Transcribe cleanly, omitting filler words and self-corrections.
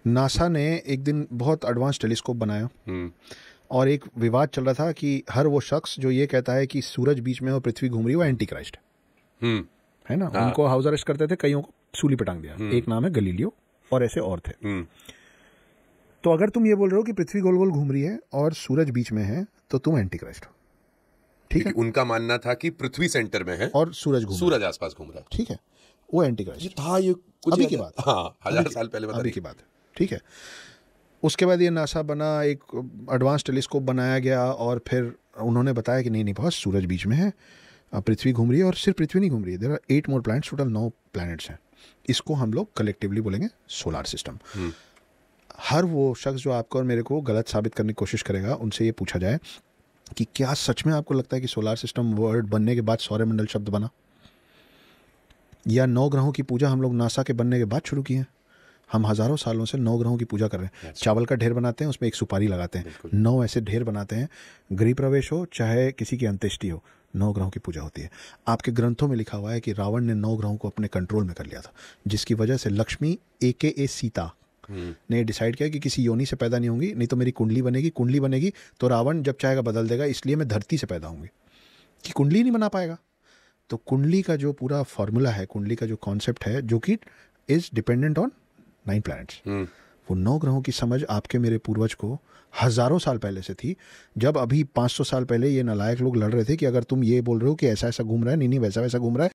NASA ने एक दिन बहुत एडवांस टेलीस्कोप बनाया और एक विवाद चल रहा था कि हर वो शख्स जो ये कहता है कि सूरज बीच में और पृथ्वी घूम रही है वो एंटी क्राइस्ट है ना। उनको हाउस अरेस्ट करते थे, कईयों को सूली पे टांग दिया। एक नाम है गलीलियो और ऐसे और थे। तो अगर तुम ये बोल रहे हो कि पृथ्वी गोल गोल घूम रही है और सूरज बीच में है तो तुम एंटी क्राइस्ट हो। ठीक है, उनका मानना था कि पृथ्वी सेंटर में है और सूरज आसपास घूम रहा है। ठीक है, वो एंटी क्राइस्ट था। ये कुछ अभी की बात, हाँ, 1000 साल पहले अभी की बात है। ठीक है, उसके बाद ये नासा बना, एक एडवांस टेलीस्कोप बनाया गया और फिर उन्होंने बताया कि नहीं बहुत सूरज बीच में है, पृथ्वी घूम रही है। और सिर्फ पृथ्वी नहीं घूम रही है, there are 8 more planets, total 9 planets हैं। इसको हम लोग कलेक्टिवली बोलेंगे सोलार सिस्टम। हर वो शख्स जो आपको और मेरे को गलत साबित करने की कोशिश करेगा, उनसे ये पूछा जाए कि क्या सच में आपको लगता है कि सोलार सिस्टम वर्ड बनने के बाद सौरमंडल शब्द बना, या 9 ग्रहों की पूजा हम लोग नासा के बनने के बाद शुरू की है? हम हज़ारों सालों से 9 ग्रहों की पूजा कर रहे हैं। चावल का ढेर बनाते हैं, उसमें एक सुपारी लगाते हैं, 9 ऐसे ढेर बनाते हैं। गृह प्रवेश हो चाहे किसी की अंत्येष्टि हो, 9 ग्रहों की पूजा होती है। आपके ग्रंथों में लिखा हुआ है कि रावण ने 9 ग्रहों को अपने कंट्रोल में कर लिया था, जिसकी वजह से लक्ष्मी AKA सीता ने डिसाइड किया कि किसी योनि से पैदा नहीं होंगी, नहीं तो मेरी कुंडली बनेगी। कुंडली बनेगी तो रावण जब चाहेगा बदल देगा, इसलिए मैं धरती से पैदा होंगी, कि कुंडली नहीं बना पाएगा। तो कुंडली का जो पूरा फॉर्मूला है, कुंडली का जो कॉन्सेप्ट है, जो कि इज डिपेंडेंट ऑन 9 प्लैनेट्स, वो 9 ग्रहों की समझ आपके मेरे पूर्वज को हज़ारों साल पहले से थी। जब अभी 500 साल पहले ये नालायक लोग लड़ रहे थे कि अगर तुम ये बोल रहे हो कि ऐसा ऐसा घूम रहा है, नहीं वैसा वैसा घूम रहा है,